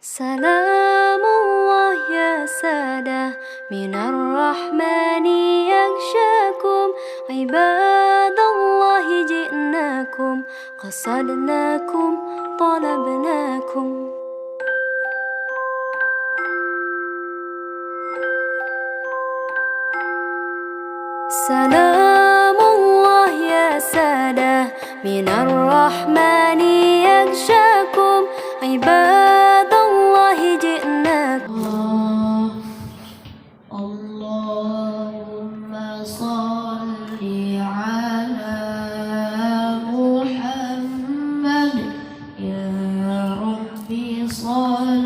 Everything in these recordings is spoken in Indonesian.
سلام الله يا سادة من الرحمن يغشاكم عباد الله جئناكم قصدناكم طلبناكم. سلام الله يا سادة من الرحمن يغشاكم عباد الله جئناكم. اللهم صل على محمد يا ربي صل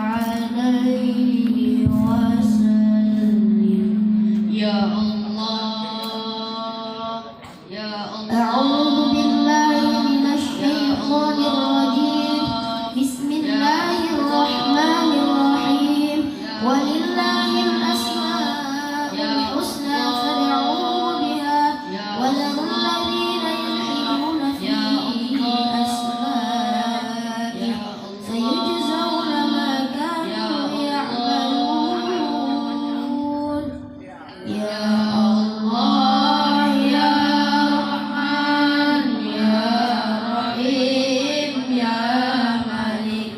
عليه وسلم يا الله يا الله. أعوذ بالله من الشيطان الرجيم. بسم الله الرحمن الرحيم. ولله الأسماء الحسنى فادعوه بها وذروا الذين يلحدون في أسمائه سيجزون ما كانوا يعملون. يا الله يا رحمن يا رحيم يا ملك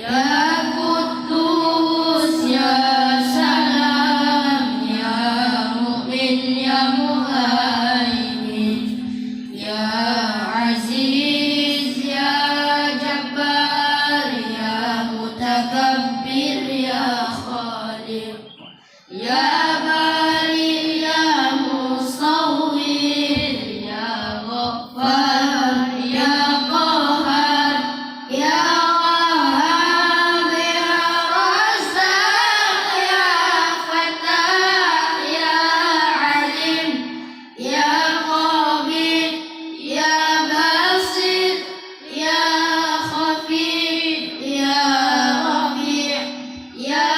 يا قدوس يا سلام يا مؤمن يا مهيمن يا عزيز يا جبار يا متكبر يا خالق يا بارئ يا مصور يا غفار يا قهار يا وهاب يا رزاق يا فتاح يا عليم يا قابل يا باسط يا خفيف يا رفيع يا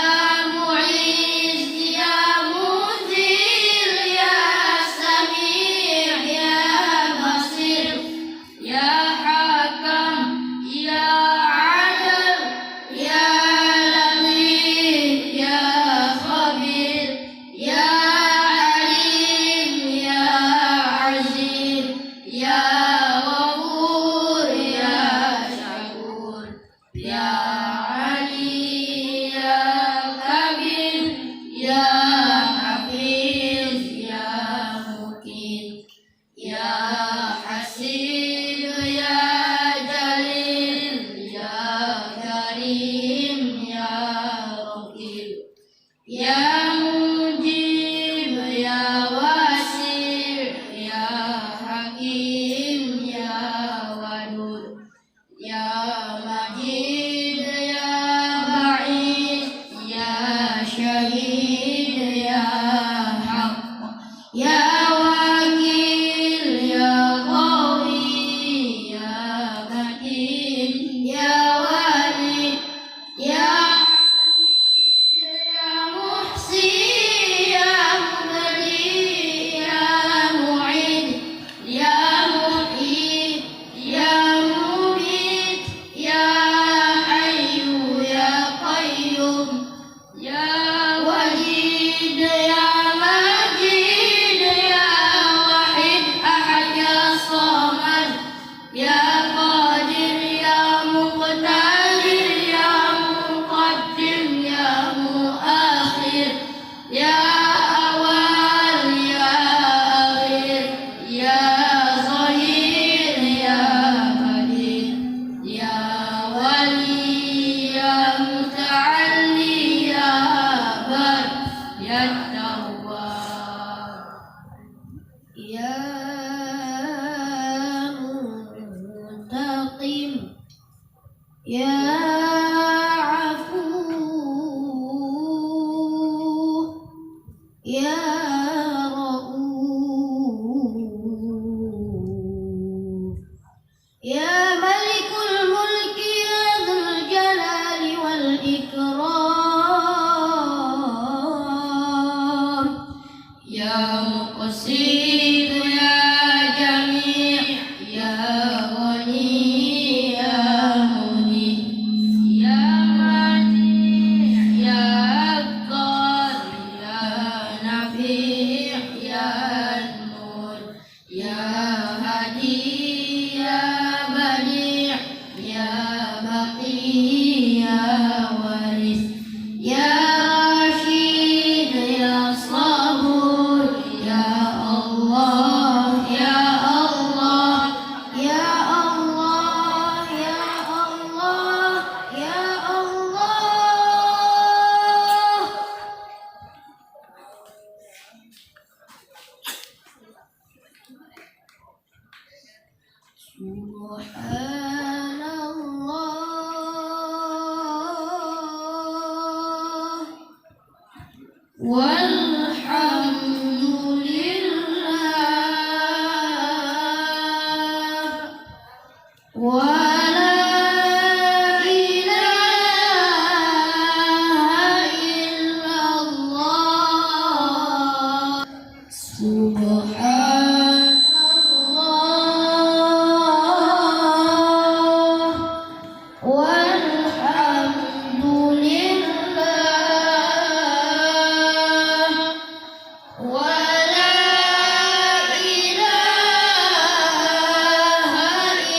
معز يا مذل يا سميع يا بصير يا حكم يا عدل يا لطيف يا خبير يا عليم يا عزيز يا غفور يا شكور يا علي يا كبير يا حفيظ يا مقيم يا حسيب يا جليل يا كريم يا رقيب يا مجيب يا واسع يا حكيم يا ودود يا مجيد يا بعيد يا شهيد يا حق يا وكيل يا قوي يا متين يا ولي يا حميد يا محسن يا مبدي يا معيد يا محيي يا مميت يا حي يا قيوم يا وجيد يا مجيد يا واحد أحد يا صمد يا قادر يا مقتدر يا مقدم يا مؤخر يا أول يا أخير يا ظهير يا قدير يا ولي يا متعلي يا بر يا تواب يا منتقم يا عفو يا رؤوف يا ملك الملك يا ذو الجلال والإكرام يا مقسط يا جميع يا غني يا منيب والحمد لله ولا إله إلا الله سبحان الله والحمد لله ولا إله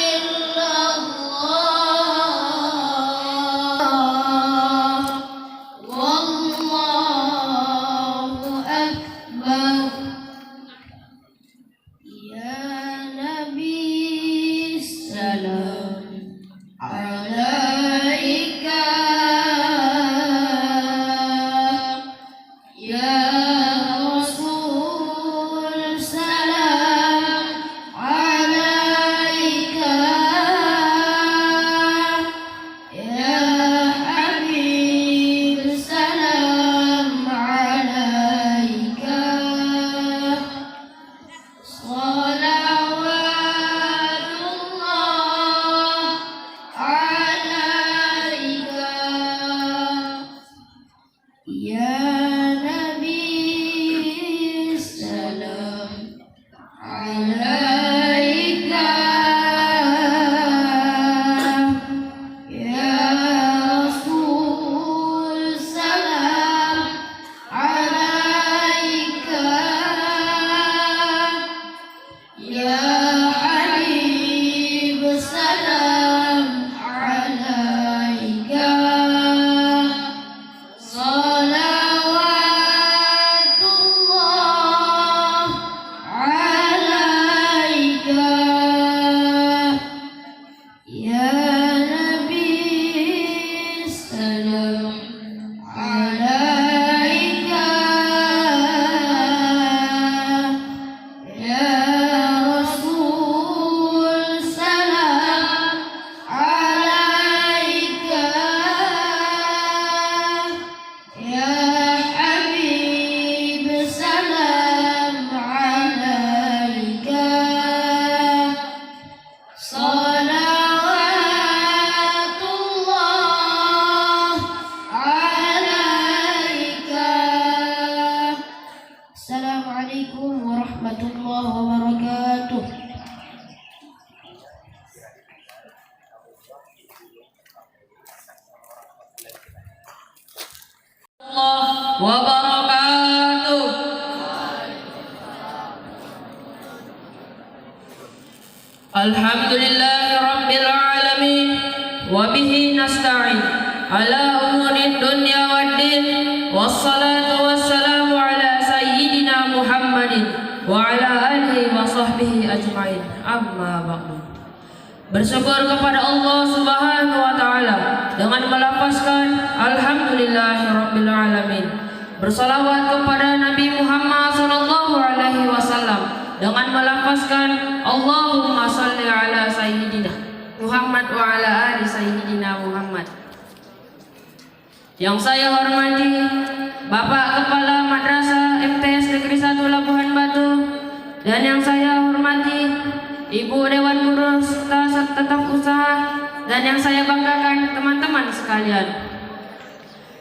إلا الله والله أكبر يا نبي السلام عليك يا رسول سلام عليك يا حبيب سلام عليك صلوات الله عليك يا نبي السلام عليك يا رسول سلام عليك يا حبيب سلام عليك صلوات الله عليك يا نبي السلام عليك يا رسول سلام عليك يا حبيب سلام عليك صلوات الله عليك السلام عليكم ورحمة الله وبركاته wabarakatuh. Alhamdulillahi rabbil alamin wa bihi nasta'in ala umuri dunya waddin wassalatu wassalamu ala sayyidina Muhammadin wa ala alihi wa sahbihi ajma'in. Amma ba'du. Bersyukur kepada Allah Subhanahu wa taala dengan melafazkan alhamdulillahi rabbil alamin. Bersalawat kepada Nabi Muhammad sallallahu alaihi wasallam dengan melafazkan Allahumma shalli ala sayyidina Muhammad wa ala ali sayyidina Muhammad. Yang saya hormati Bapak Kepala Madrasah MTS Negeri 1 Labuhan Batu, dan yang saya hormati Ibu Dewan Guru serta tetap usaha, dan yang saya banggakan teman-teman sekalian.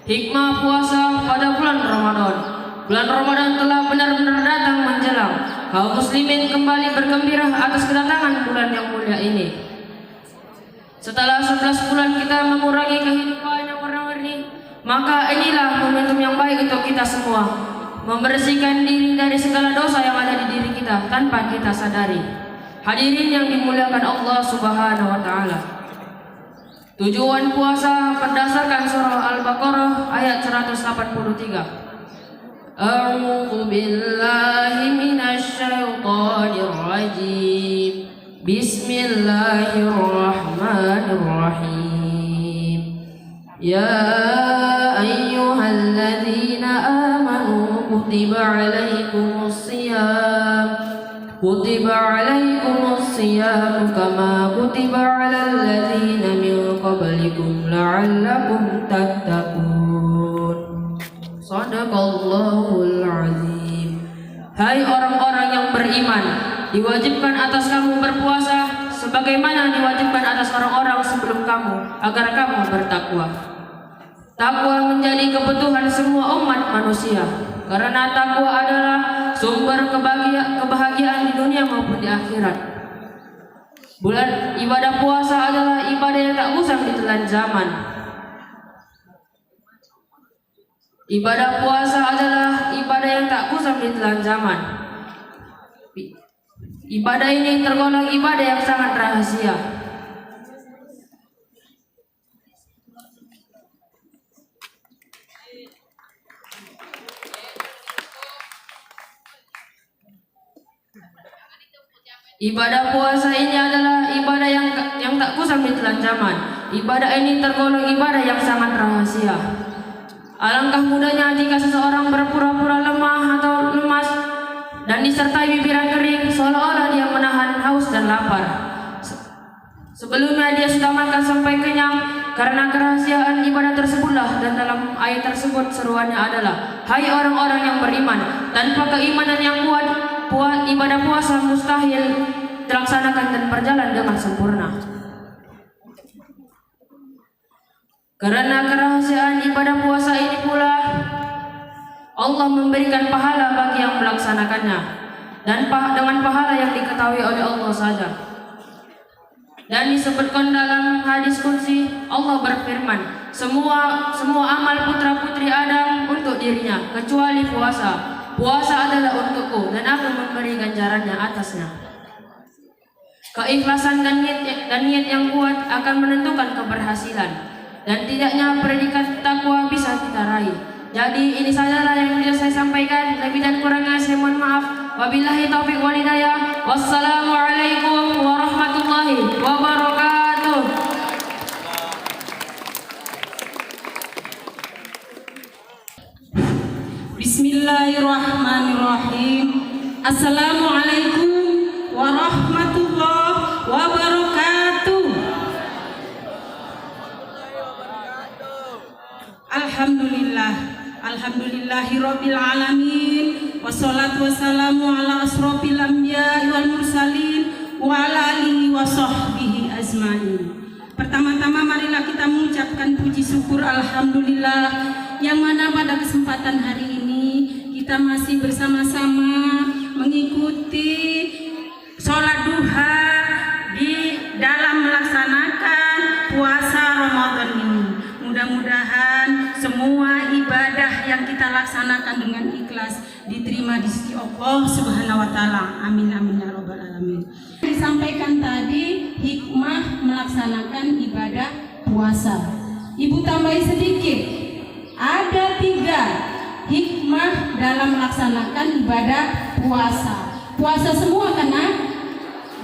Hikmah puasa pada bulan Ramadan. Bulan Ramadan telah benar-benar datang menjelang. Kaum muslimin kembali bergembira atas kedatangan bulan yang mulia ini. Setelah 11 bulan kita mengurangi kehidupan yang warna-warni, maka inilah momentum yang baik untuk kita semua, membersihkan diri dari segala dosa yang ada di diri kita tanpa kita sadari. Hadirin yang dimuliakan Allah Subhanahu wa taala. Tujuan puasa berdasarkan surah Al-Baqarah ayat 183. A'udzu billahi minasy syaithanir rajim. Bismillahirrahmanirrahim. Ya ayyuhalladzina amanu kutiba alaikumus siyam kama kutiba alal ladzina min qablikum la'allakum tattaqun. Shadaq Sadaqallahul azim. Hai orang-orang yang beriman, diwajibkan atas kamu berpuasa sebagaimana diwajibkan atas orang-orang sebelum kamu agar kamu bertakwa. Takwa menjadi kebutuhan semua umat manusia karena takwa adalah sumber kebahagiaan di dunia maupun di akhirat. Bulan ibadah puasa adalah ibadah yang tak usang ditelan zaman. Ibadah puasa adalah ibadah yang tak usang ditelan zaman. Ibadah ini tergolong ibadah yang sangat rahasia. Ibadah puasa ini adalah ibadah yang tak kusam ditelan zaman. Ibadah ini tergolong ibadah yang sangat rahasia. Alangkah mudahnya jika seseorang berpura-pura lemah atau lemas dan disertai bibiran kering seolah-olah dia menahan haus dan lapar. Sebelumnya dia sudah makan sampai kenyang. Karena kerahasiaan ibadah tersebutlah dan dalam ayat tersebut seruannya adalah, hai orang-orang yang beriman, tanpa keimanan yang kuat ibadah puasa mustahil dilaksanakan dan berjalan dengan sempurna. Karena kerahasiaan ibadah puasa ini pula Allah memberikan pahala bagi yang melaksanakannya dan dengan pahala yang diketahui oleh Allah saja. Dan disebutkan dalam hadis qudsi, Allah berfirman, semua amal putra-putri Adam untuk dirinya kecuali puasa. Puasa adalah untukku dan aku memberi ganjarannya atasnya. Keikhlasan dan niat yang kuat akan menentukan keberhasilan dan tidaknya predikat takwa bisa kita raih. Jadi ini sajalah yang bisa saya sampaikan. Lebih dan kurangnya saya mohon maaf. Wabillahi taufiq wal hidayah. Wassalamualaikum warahmatullahi wabarakatuh. Bismillahirrahmanirrahim. Assalamualaikum warahmatullahi wabarakatuh. Alhamdulillahirabbil alamin. Wassalatu wassalamu ala asrofil anbiya'i wal mursalin wa ala alihi wa sahbihi azmain. Pertama-tama marilah kita mengucapkan puji syukur alhamdulillah yang mana pada kesempatan hari ini kita masih bersama-sama mengikuti sholat duha di dalam melaksanakan puasa Ramadan ini. Mudah-mudahan semua ibadah yang kita laksanakan dengan ikhlas diterima di sisi Allah Subhanahu wa taala. Amin amin ya rabbal alamin. Disampaikan tadi hikmah melaksanakan ibadah puasa. Ibu tambahin sedikit. Ada 3 hikmah dalam melaksanakan ibadah puasa. Puasa semua kan?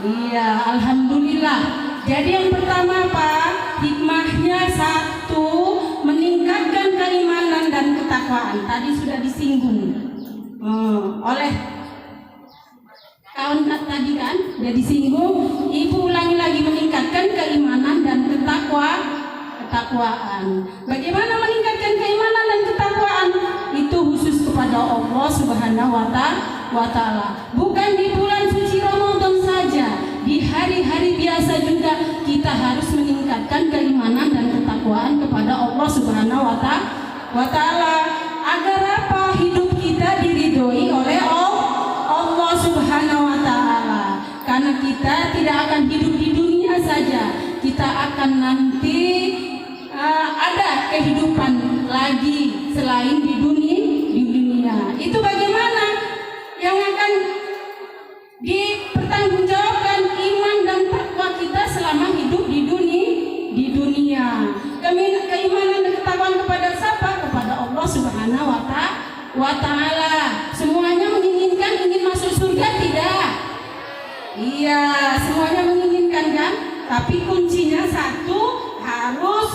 Iya, alhamdulillah. Jadi yang pertama apa? Hikmahnya 1, meningkatkan keimanan dan ketakwaan. Tadi sudah disinggung oleh kawan tadi kan, sudah disinggung. Ibu ulangi lagi, meningkatkan keimanan dan ketakwaan. Bagaimana meningkatkan keimanan dan ketakwaan? Itu khusus kepada Allah Subhanahu wa taala. Bukan di bulan suci Ramadan saja, di hari-hari biasa juga kita harus meningkatkan keimanan dan ketakwaan kepada Allah Subhanahu wa taala. Agar apa? Hidup kita diridhoi oleh Allah Subhanahu wa taala. Karena kita tidak akan hidup di dunia saja, kita akan nanti ada kehidupan lagi selain di dunia. Itu bagaimana yang akan dipertanggungjawabkan iman dan takwa kita selama hidup di dunia. Keimanan dan ketakwaan kepada siapa? Kepada Allah Subhanahu wa taala. Semuanya ingin masuk surga tidak? Iya, semuanya menginginkan kan? Tapi kuncinya 1, harus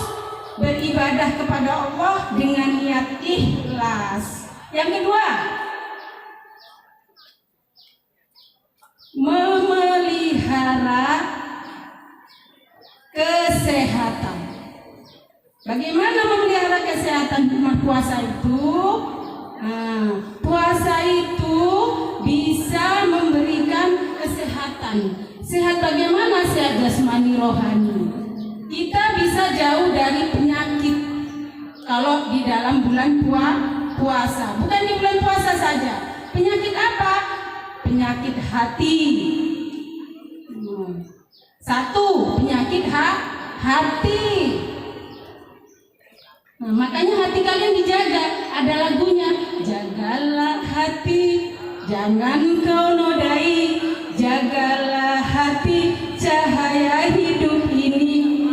beribadah kepada Allah dengan niat ikhlas. Yang kedua, memelihara kesehatan. Bagaimana memelihara kesehatan hikmah puasa itu? Puasa itu bisa memberikan kesehatan. Sehat bagaimana? Sehat jasmani rohani. Kita bisa jauh dari penyakit kalau di dalam bulan puasa. Bukan di bulan puasa saja. Penyakit apa? Penyakit hati. Satu, penyakit hati. Makanya hati kalian dijaga. Ada lagunya, jagalah hati, jangan kau nodai. Jagalah hati, cahaya hidup ini.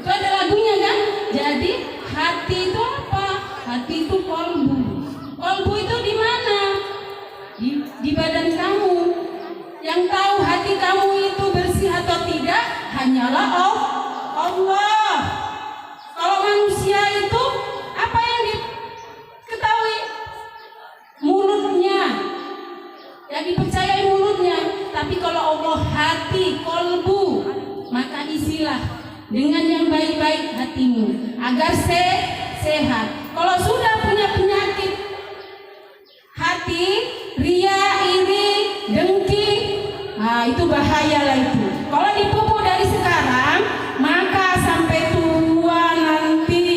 Itu ada lagunya kan? Jadi hati itu apa? Hati itu kolbu. Kolbu itu di mana? Di badan kamu. Yang tahu hati kamu itu bersih atau tidak hanyalah Allah. Kalau manusia itu apa yang diketahui? Mulutnya, yang dipercayai mulutnya. Tapi kalau Allah hati, kolbu, maka isilah dengan yang baik-baik hatimu agar sehat. Kalau sudah punya penyakit hati, ria, iri, dengki, itu bahayalah itu. Kalau dipupuk dari sekarang, maka sampai tua nanti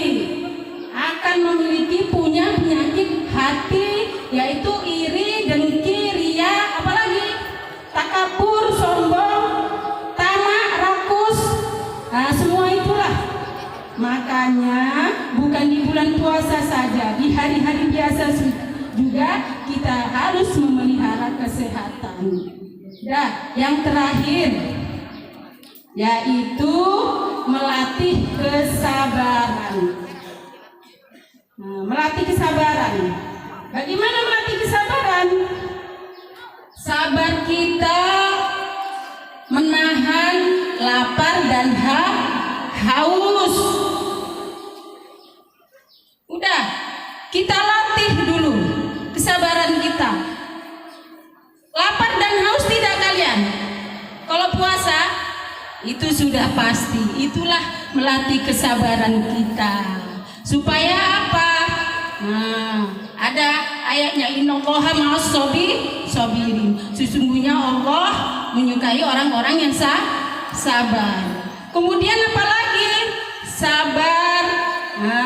akan memiliki punya penyakit hati, yaitu iri, dengki, ria, apalagi takabur, sombong, tamak, rakus, semua itulah. Makanya bukan di bulan puasa saja, di hari-hari biasa juga kita harus memelihara kesehatan. Yang terakhir yaitu melatih kesabaran. Melatih kesabaran. Bagaimana melatih kesabaran? Sabar kita menahan lapar dan haus. Udah, kita latih dulu kesabaran kita. Lapar dan haus tidak kalian? Kalau puasa itu sudah pasti. Itulah melatih kesabaran kita. Supaya apa? Ada ayatnya, innallaha ma'as sabirin. Sesungguhnya Allah menyukai orang-orang yang sabar. Kemudian apa lagi? Sabar.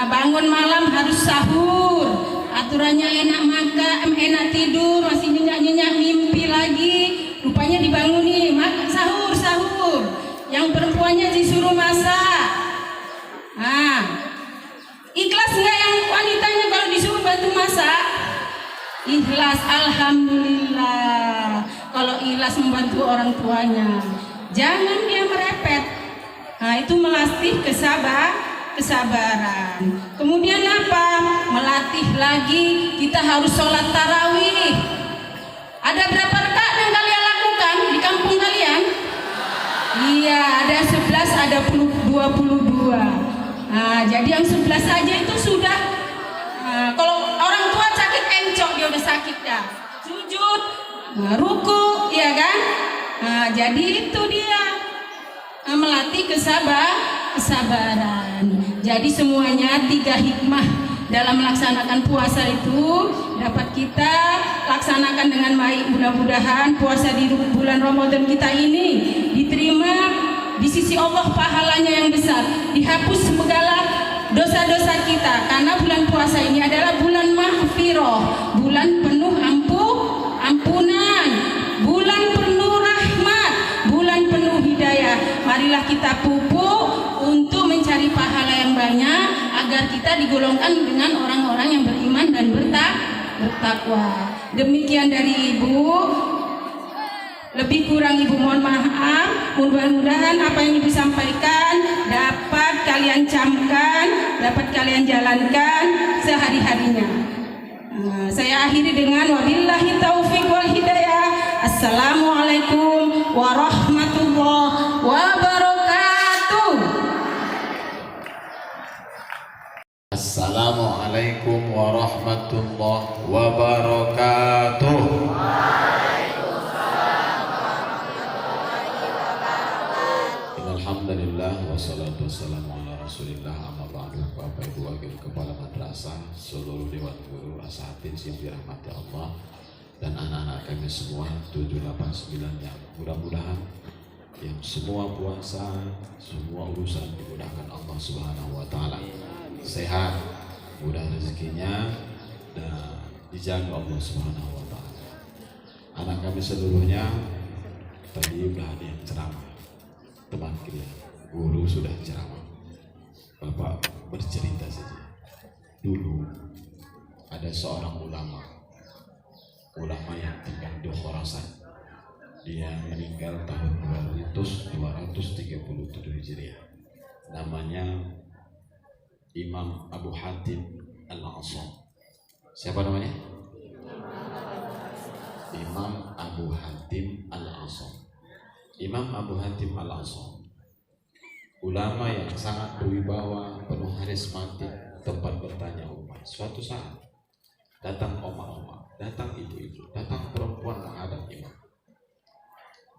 Bangun malam harus sahur. Aturannya enak makan, enak tidur, masih nyenyak-nyenyak mimpi lagi. Rupanya dibanguni, makan sahur. Yang perempuannya disuruh masak. Ikhlas nggak yang wanitanya kalau disuruh bantu masak? Ikhlas, alhamdulillah. Kalau ikhlas membantu orang tuanya, jangan dia merepet. Itu melatih kesabaran. Kemudian apa? Melatih lagi, kita harus sholat tarawih. Ada berapa rakaat yang kalian lakukan di kampung kalian? Iya, ada 11, ada 22. Jadi yang 11 saja itu sudah. Kalau orang tua sakit encok, dia udah sakit dah. Sujud, ruku, ya kan? Jadi itu dia melatih kesabaran. Jadi semuanya 3 hikmah dalam melaksanakan puasa itu dapat kita laksanakan dengan baik. Mudah-mudahan puasa di bulan Ramadan kita ini diterima di sisi Allah, pahalanya yang besar, dihapus segala dosa-dosa kita, karena bulan puasa ini adalah bulan mahfirah, bulan penuh ampunan, bulan penuh rahmat, bulan penuh hidayah. Marilah kita pupuk untuk mencari pahala yang banyak agar kita digolongkan dengan orang-orang yang beriman dan bertakwa. Demikian dari Ibu. Lebih kurang Ibu mohon maaf. Mudah-mudahan apa yang Ibu sampaikan dapat kalian camkan, dapat kalian jalankan sehari-harinya. Saya akhiri dengan wabillahi taufiq wal hidayah. Assalamualaikum warahmatullahi wabarakatuh. Assalamualaikum warahmatullahi wabarakatuh. Alhamdulillah wassalatu wassalamu ala Rasulillah amma taala, Bapak Ibu Wakil Kepala Madrasah, seluruh Dewan Guru Asatidz yang dirahmati Allah, dan anak-anak kami semua 789 yang mudah-mudahan yang semua puasa, semua urusan dimudahkan Allah Subhanahu wa taala. Sehat, mudah rezekinya, dan dijaga Allah Subhanahu wa taala. Anak kami seluruhnya tadi udah ada yang ceramah. Teman kita, guru sudah ceramah. Bapak bercerita saja. Dulu ada seorang ulama yang tinggal di Khurasan. Dia meninggal tahun 237 Hijriah. Namanya Imam Abu Hatim Al-A'sam. Siapa namanya? Imam Abu Hatim Al-A'sam. Imam Abu Hatim Al-A'sam, ulama yang sangat berwibawa, penuh karismatik, tempat bertanya umat. Suatu saat datang oma-oma, datang ibu-ibu, datang perempuan menghadap imam.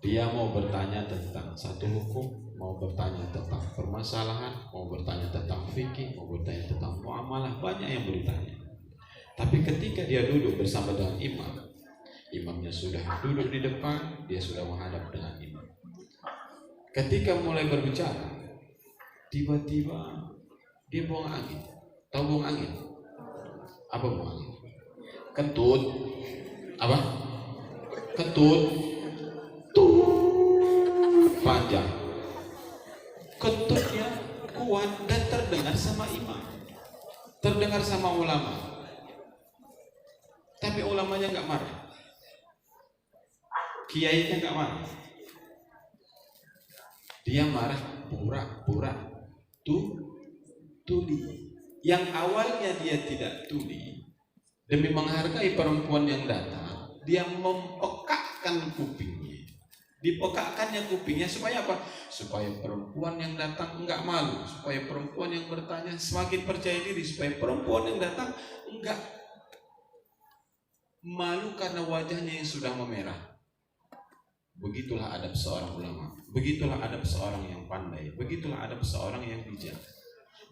Dia mau bertanya tentang satu hukum, mau bertanya tentang permasalahan, mau bertanya tentang fikih, mau bertanya tentang muamalah, banyak yang bertanya. Tapi ketika dia duduk bersama dengan imam, imamnya sudah duduk di depan, dia sudah menghadap dengan imam. Ketika mulai berbicara, tiba-tiba dia buang angin. Tahu buang angin? Apa buang angin? Kentut. Apa? Kentut. Panjang. Kentutnya kuat dan terdengar sama imam, terdengar sama ulama. Tapi ulamanya nggak marah, kiainya nggak marah. Dia marah pura-pura tuli. Yang awalnya dia tidak tuli, demi menghargai perempuan yang datang, dia mempekakkan kupingnya. Dipekakkannya kupingnya supaya apa? Supaya perempuan yang datang enggak malu, supaya perempuan yang bertanya semakin percaya diri, supaya perempuan yang datang enggak malu karena wajahnya yang sudah memerah. Begitulah adab seorang ulama, begitulah adab seorang yang pandai, begitulah adab seorang yang bijak.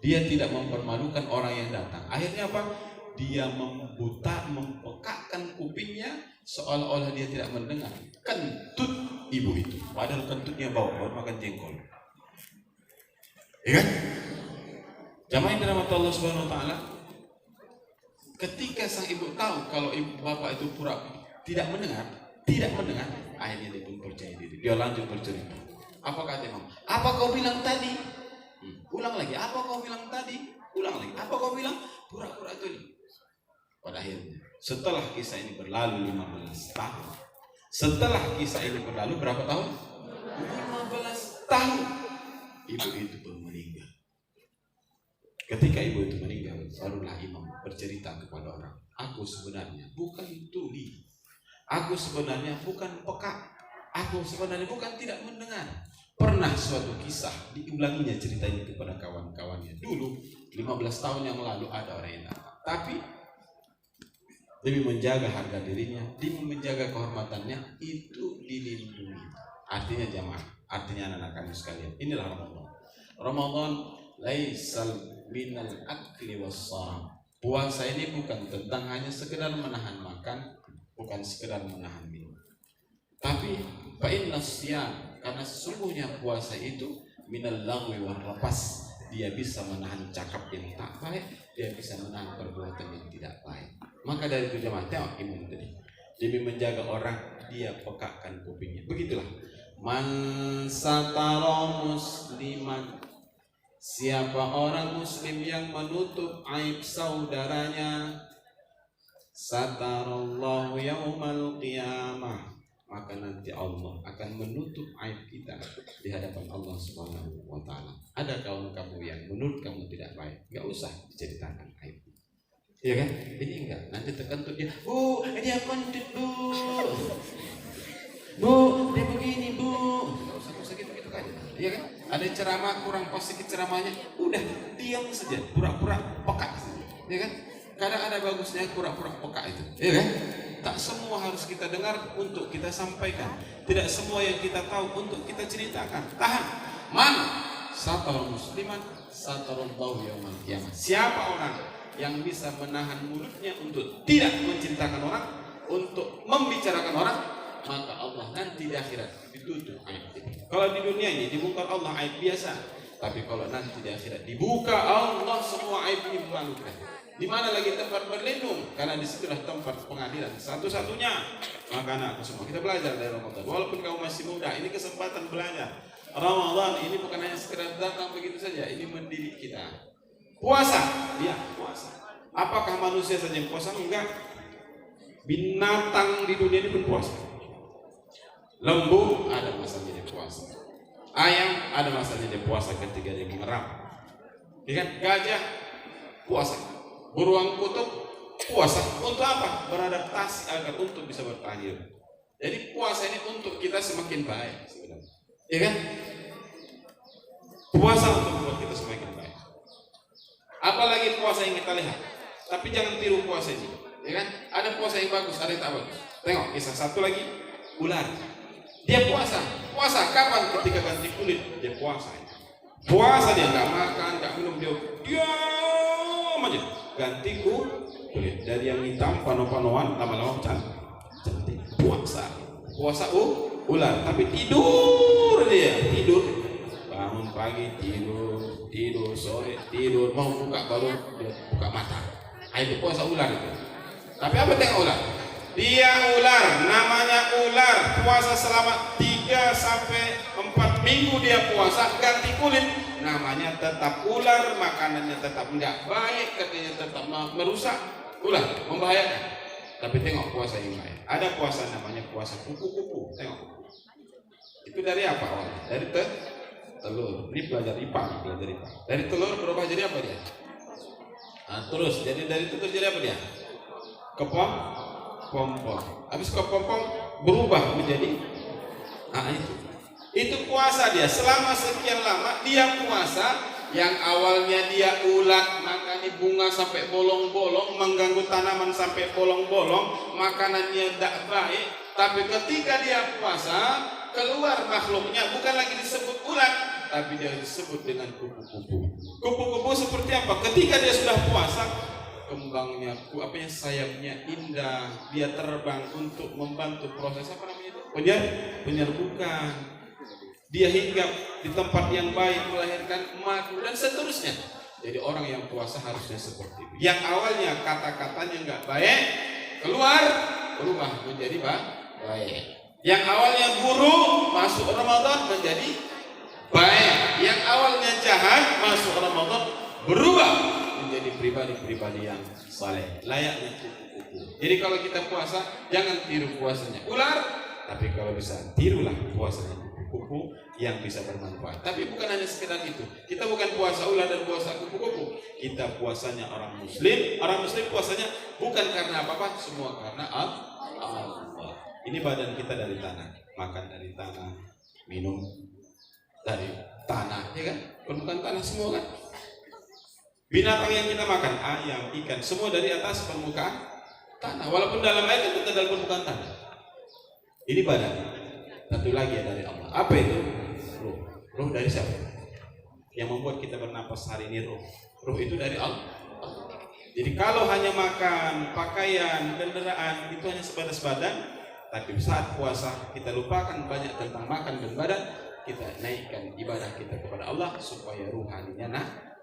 Dia tidak mempermalukan orang yang datang. Akhirnya apa? Dia mempekakkan kupingnya seolah-olah dia tidak mendengar kentut ibu itu. Padahal kentutnya bau, buat makan jengkol. Ya kan? Jamaah yang dirahmati Allah Subhanahu wa taala, ketika sang ibu tahu kalau ibu bapak itu pura tidak mendengar, akhirnya dia pun percaya diri. Dia lanjut bercerita. Apa kata imam? Apa kau bilang tadi? Ulang lagi. Apa kau bilang tadi? Ulang lagi. Apa kau bilang? Pura-pura tuli. Pada akhirnya, setelah kisah ini berlalu 15 tahun. Setelah kisah ini berlalu berapa tahun? 15 tahun. Ibu itu pun meninggal. Ketika ibu itu meninggal, barulah imam bercerita kepada orang. Aku sebenarnya bukan tuli. Aku sebenarnya bukan peka. Aku sebenarnya bukan tidak mendengar. Pernah suatu kisah diulanginya cerita ini kepada kawan-kawannya. Dulu 15 tahun yang lalu ada orang yang datang. Tapi demi menjaga harga dirinya, demi menjaga kehormatannya, itu dilindungi. Artinya jamaah, artinya anak-anak kami sekalian, inilah Ramadan. Ramadan laisal minal akli wassam. Puasa ini bukan tentang hanya sekedar menahan makan, bukan sekedar menahan minum. Tapi fa'inna siyam, karena sesungguhnya puasa itu minal lagwi wal rapas. Dia bisa menahan cakap yang tak baik, dia bisa menahan perbuatan yang tidak baik. Maka dari itu jemaah, tengok imam tadi, demi menjaga orang, dia pekakkan kupingnya. Begitulah. Man satara musliman, siapa orang muslim yang menutup aib saudaranya, satarallahu yaumal qiyamah, maka nanti Allah akan menutup aib kita di hadapan Allah Subhanahu wa taala. Ada kaum kamu yang menurut kamu tidak baik, enggak usah diceritakan aib. Iya kan? Ini enggak, nanti terkentut dia. Bu, dia kentut, Bu. Bu, dia begini, Bu. Enggak usah gitu-gitu kan. Iya kan? Ada ceramah kurang pas sedikit ceramahnya, udah diam saja, pura-pura peka. Iya kan? Kadang ada bagusnya pura-pura peka itu. Iya kan? Tak semua harus kita dengar untuk kita sampaikan. Tidak semua yang kita tahu untuk kita ceritakan. Tahan. Man satar musliman satarallahu yaumal qiyamah. Siapa orang yang bisa menahan mulutnya untuk tidak menceritakan orang, untuk membicarakan orang, maka Allah nanti di akhirat ditutup aib. Kalau di dunia ini dibuka Allah aib biasa, tapi kalau nanti di akhirat dibuka Allah semua aib ini memalukan. Di mana lagi tempat berlindung? Karena disitulah tempat pengadilan satu-satunya. Maka anakku semua, kita belajar dari Ramadan. Walaupun kamu masih muda, ini kesempatan belajar. Ramadan ini bukan hanya sekedar datang begitu saja, ini mendidik kita. Puasa, ya puasa. Apakah manusia saja yang puasa? Enggak. Binatang di dunia ini pun puasa. Lembu ada masanya dia puasa. Ayam ada masanya dia puasa ketika dia mengeram. Ya kan? Gajah puasa. Beruang kutub puasa. Untuk apa? Beradaptasi agar untuk bisa bertahan hidup. Jadi puasa ini untuk kita semakin baik sebenarnya. Ya kan? Puasa untuk membuat kita semakin baik. Apalagi puasa yang kita lihat. Tapi jangan tiru puasa ini. Ya kan? Ada puasa yang bagus, ada yang tak bagus. Tengok kisah satu lagi, ular. Dia puasa. Puasa kapan? Ketika ganti kulit dia puasa. Puasa dia nggak makan, nggak minum, dia diam aja. Ganti kulit dari yang hitam pano-panoan lama-lama cantik. Puasa ular, tapi tidur dia, tidur. Bangun pagi tidur sore tidur, mau buka baru dia buka mata. Itu puasa ular itu. Tapi apa tengok ular? Dia ular, namanya ular, puasa selama 3 sampai 4 minggu dia puasa, ganti kulit, namanya tetap ular, makanannya tetap tidak baik, katanya tetap merusak, ular, membahayakan. Tapi tengok puasa yang lain. Ada puasa namanya puasa kupu-kupu, tengok. Itu dari apa awalnya? Dari telur. Ini belajar IPA. Dari telur berubah jadi apa dia? Nah, terus jadi dari telur jadi apa dia? Kepompong. Habis kepompong berubah menjadi itu puasa dia selama sekian lama dia puasa. Yang awalnya dia ulat, makanya bunga sampai bolong-bolong, mengganggu tanaman sampai bolong-bolong, makanannya tidak baik. Tapi ketika dia puasa, keluar makhluknya bukan lagi disebut ulat, tapi dia disebut dengan kupu-kupu. Kupu-kupu seperti apa? Ketika dia sudah puasa, kembangnya, sayapnya indah, dia terbang untuk membantu proses apa namanya itu? Penyerbukan. Dia hinggap di tempat yang baik, melahirkan madu dan seterusnya. Jadi orang yang puasa harusnya seperti itu. Yang awalnya kata-katanya nggak baik, keluar berubah menjadi baik. Yang awalnya buruk masuk Ramadan menjadi baik. Yang awalnya jahat masuk Ramadan berubah menjadi pribadi-pribadi yang saleh. Layaknya kupu-kupu. Jadi kalau kita puasa jangan tiru puasanya ular, tapi kalau bisa tirulah puasanya kupu-kupu yang bisa bermanfaat. Tapi bukan hanya sekedar itu. Kita bukan puasa ular dan puasa kupu-kupu. Kita puasanya orang muslim. Orang muslim puasanya bukan karena apa-apa, semua karena Allah. Ini badan kita dari tanah, makan dari tanah, minum dari tanah, ya kan? Permukaan tanah semua kan? Binatang yang kita makan, ayam, ikan, semua dari atas permukaan tanah. Walaupun dalam air itu dalam permukaan tanah. Ini badan. Satu lagi ya dari Allah. Apa itu? Ruh. Ruh dari siapa? Yang membuat kita bernapas hari ini ruh. Ruh itu dari Allah. Jadi kalau hanya makan, pakaian, kendaraan itu hanya sebatas badan, tapi saat puasa kita lupakan banyak tentang makan dan badan, kita naikkan ibadah kita kepada Allah supaya ruhaninya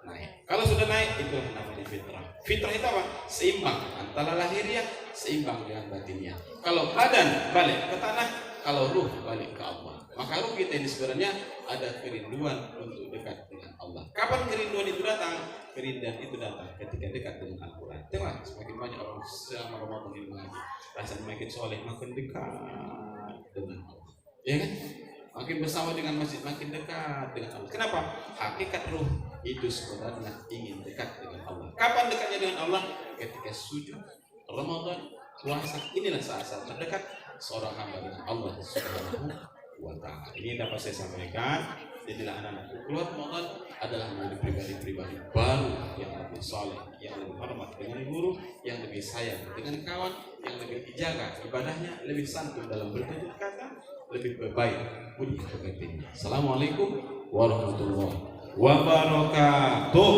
naik. Kalau sudah naik itu namanya fitrah. Fitrah itu apa? Seimbang antara lahiriah, seimbang dengan batinnya. Kalau badan balik ke tanah, kalau ruh balik ke Allah. Maka ruh kita ini sebenarnya ada kerinduan untuk dekat dengan Allah. Kapan kerinduan itu datang? Kerinduan itu datang ketika dekat dengan Al-Quran. Tengok, semakin banyak orang selama Ramadan ini mengaji, rasanya makin soleh, makin dekat dengan Allah. Ya kan? Makin bersama dengan masjid, makin dekat dengan Allah. Kenapa? Hakikat ruh itu sebenarnya ingin dekat dengan Allah. Kapan dekatnya dengan Allah? Ketika sujud, Ramadan, puasa. Inilah saat-saat terdekat seorang hamba dengan Allah Subhanahu wa Ta'ala. Ini dapat saya sampaikan. Jadilah anak-anakku keluar Ramadan adalah menjadi pribadi-pribadi baru yang lebih soleh, yang lebih hormat dengan guru, yang lebih sayang dengan kawan, yang lebih dijaga ibadahnya, lebih santun dalam bertutur kata, lebih baik budi pekertinya. Assalamualaikum warahmatullahi wabarakatuh. wabarakatuh.